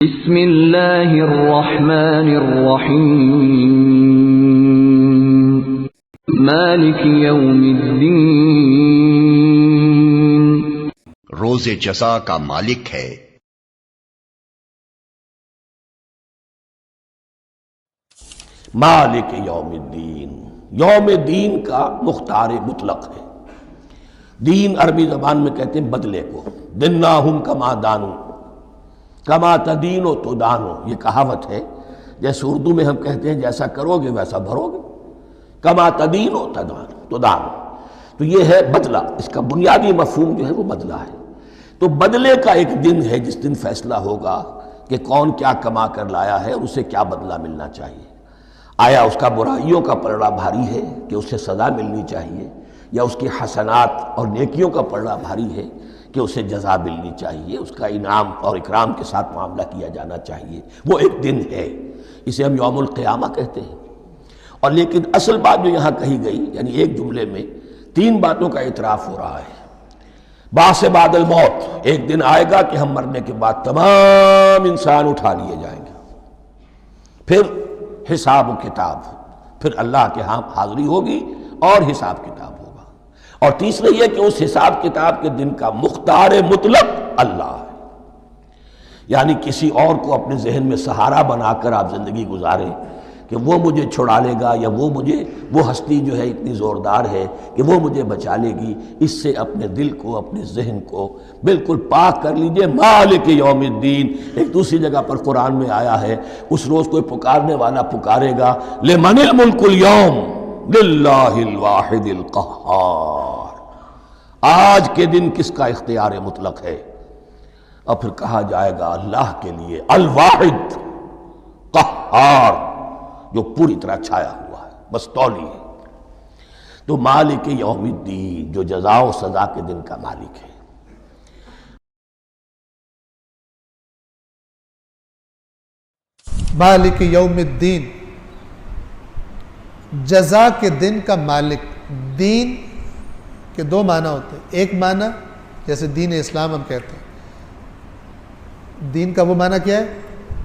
بسم اللہ الرحمن الرحیم مالک یوم الدین روز جزا کا مالک ہے۔ مالک یوم الدین، یوم دین کا مختار مطلق ہے۔ دین عربی زبان میں کہتے ہیں بدلے کو، دناہم کما دانو کما تدینو تدانو، یہ کہاوت ہے۔ جیسے اردو میں ہم کہتے ہیں جیسا کرو گے ویسا بھرو گے، کما تدینو تدانو، تو یہ ہے بدلہ۔ اس کا بنیادی مفہوم جو ہے وہ بدلہ ہے۔ تو بدلے کا ایک دن ہے جس دن فیصلہ ہوگا کہ کون کیا کما کر لایا ہے اور اسے کیا بدلہ ملنا چاہیے۔ آیا اس کا برائیوں کا پلڑا بھاری ہے کہ اسے سزا ملنی چاہیے، یا اس کی حسنات اور نیکیوں کا پلڑا بھاری ہے کہ اسے جزا ملنی چاہیے، اس کا انعام اور اکرام کے ساتھ معاملہ کیا جانا چاہیے۔ وہ ایک دن ہے، اسے ہم یوم القیامہ کہتے ہیں۔ اور لیکن اصل بات جو یہاں کہی گئی، یعنی ایک جملے میں تین باتوں کا اعتراف ہو رہا ہے۔ بعث بعد الموت، ایک دن آئے گا کہ ہم مرنے کے بعد تمام انسان اٹھا لیے جائیں گے۔ پھر حساب و کتاب، پھر اللہ کے ہاں حاضری ہوگی اور حساب کتاب ہوگا۔ اور تیسرا یہ کہ اس حساب کتاب کے دن کا مختار مطلق اللہ ہے، یعنی کسی اور کو اپنے ذہن میں سہارا بنا کر آپ زندگی گزاریں کہ وہ مجھے چھڑا لے گا، یا وہ ہستی جو ہے اتنی زوردار ہے کہ وہ مجھے بچا لے گی، اس سے اپنے دل کو، اپنے ذہن کو بالکل پاک کر لیجئے۔ مالک یوم الدین، ایک دوسری جگہ پر قرآن میں آیا ہے، اس روز کوئی پکارنے والا پکارے گا لمن الملک اليوم للہ الواحد القہار، آج کے دن کس کا اختیار مطلق ہے؟ اور پھر کہا جائے گا اللہ کے لیے، الواحد قہار، جو پوری طرح چھایا ہوا ہے، مستولی ہے۔ تو مالک یوم الدین، جو جزا و سزا کے دن کا مالک ہے۔ مالک یوم الدین، جزا کے دن کا مالک۔ دین کے دو معنی ہوتے ہیں۔ ایک معنی جیسے دین اسلام ہم کہتے ہیں، دین کا وہ معنی کیا ہے؟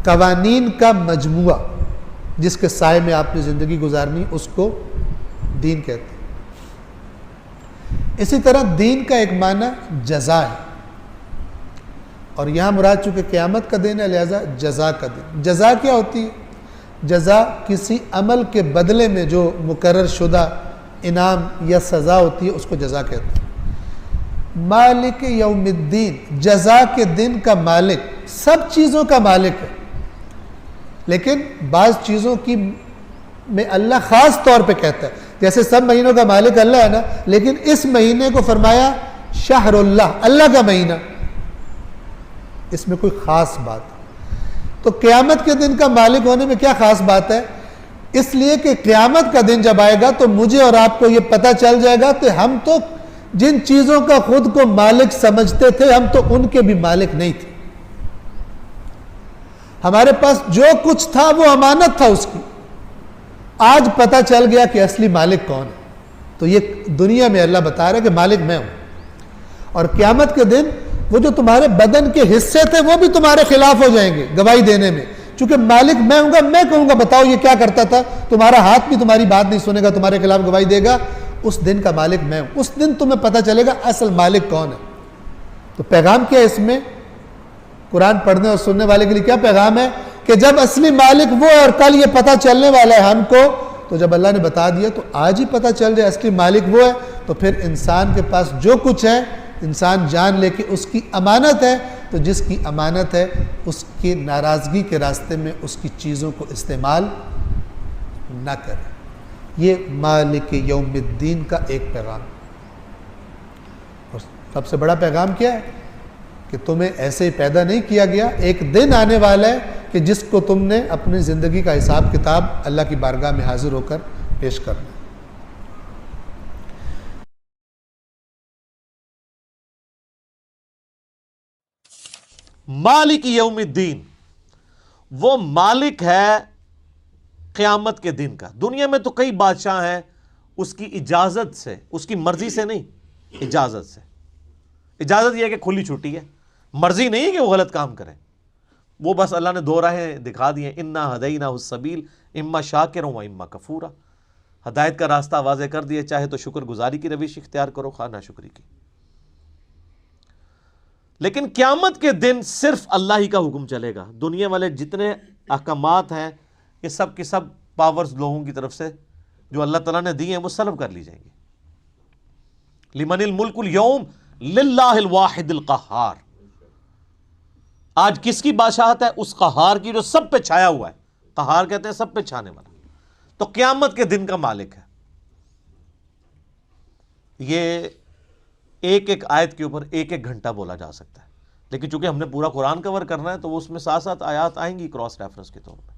قوانین کا مجموعہ جس کے سائے میں آپ نے زندگی گزارنی، اس کو دین کہتے ہیں۔ اسی طرح دین کا ایک معنی جزا ہے، اور یہاں مراد چونکہ قیامت کا دن ہے لہذا جزا کا دن۔ جزا کیا ہوتی ہے؟ جزا کسی عمل کے بدلے میں جو مقرر شدہ انعام یا سزا ہوتی ہے، اس کو جزا کہتے ہیں۔ مالک یوم الدین، جزا کے دن کا مالک، سب چیزوں کا مالک ہے، لیکن بعض چیزوں کی میں اللہ خاص طور پہ کہتا ہے۔ جیسے سب مہینوں کا مالک اللہ ہے نا، لیکن اس مہینے کو فرمایا شہر اللہ، اللہ کا مہینہ، اس میں کوئی خاص بات ہے۔ تو قیامت کے دن کا مالک ہونے میں کیا خاص بات ہے؟ اس لیے کہ قیامت کا دن جب آئے گا تو مجھے اور آپ کو یہ پتہ چل جائے گا کہ ہم تو جن چیزوں کا خود کو مالک سمجھتے تھے، ہم تو ان کے بھی مالک نہیں تھے۔ ہمارے پاس جو کچھ تھا وہ امانت تھا اس کی، آج پتہ چل گیا کہ اصلی مالک کون ہے۔ تو یہ دنیا میں اللہ بتا رہا ہے کہ مالک میں ہوں، اور قیامت کے دن وہ جو تمہارے بدن کے حصے تھے وہ بھی تمہارے خلاف ہو جائیں گے گواہی دینے میں، چونکہ مالک میں ہوں گا۔ میں کہوں گا بتاؤ یہ کیا کرتا تھا، تمہارا ہاتھ بھی تمہاری بات نہیں سنے گا، تمہارے خلاف گواہی دے گا۔ اس دن کا مالک میں ہوں، اس دن تمہیں پتہ چلے گا اصل مالک کون ہے۔ تو پیغام کیا ہے اس میں؟ قرآن پڑھنے اور سننے والے کے لیے کیا پیغام ہے کہ جب اصلی مالک وہ ہے اور کل یہ پتہ چلنے والا ہے ہم کو، تو جب اللہ نے بتا دیا تو آج ہی پتہ چل جائے اصلی مالک وہ ہے، تو پھر انسان کے پاس جو کچھ ہے انسان جان لے کہ اس کی امانت ہے، تو جس کی امانت ہے اس کی ناراضگی کے راستے میں اس کی چیزوں کو استعمال نہ کرے۔ یہ مالک یوم الدین کا ایک پیغام۔ اور سب سے بڑا پیغام کیا ہے؟ کہ تمہیں ایسے ہی پیدا نہیں کیا گیا، ایک دن آنے والا ہے کہ جس کو تم نے اپنی زندگی کا حساب کتاب اللہ کی بارگاہ میں حاضر ہو کر پیش کرنا۔ مالک یوم الدین، وہ مالک ہے قیامت کے دن کا۔ دنیا میں تو کئی بادشاہ ہیں، اس کی اجازت سے، اس کی مرضی سے نہیں، اجازت سے۔ اجازت یہ ہے کہ کھلی چھٹی ہے، مرضی نہیں ہے کہ وہ غلط کام کریں۔ وہ بس اللہ نے دو راہیں دکھا دی ہیں، انا ہدینہ السبیل اما شاکر و اما کفورا، ہدایت کا راستہ واضح کر دیا، چاہے تو شکر گزاری کی روش اختیار کرو، خواہ ناشکری کی۔ لیکن قیامت کے دن صرف اللہ ہی کا حکم چلے گا، دنیا والے جتنے احکامات ہیں یہ سب کی سب پاورز لوگوں کی طرف سے جو اللہ تعالیٰ نے دی ہیں وہ سلب کر لی جائیں گی۔ لمن الملک اليوم للہ الواحد القہار، آج کس کی بادشاہت ہے؟ اس قہار کی جو سب پہ چھایا ہوا ہے، قہار کہتے ہیں سب پہ چھانے والا، تو قیامت کے دن کا مالک ہے۔ یہ ایک ایک آیت کے اوپر ایک ایک گھنٹہ بولا جا سکتا ہے، لیکن چونکہ ہم نے پورا قرآن کور کرنا ہے تو وہ اس میں 7 آیات آئیں گی کراس ریفرنس کے طور پہ۔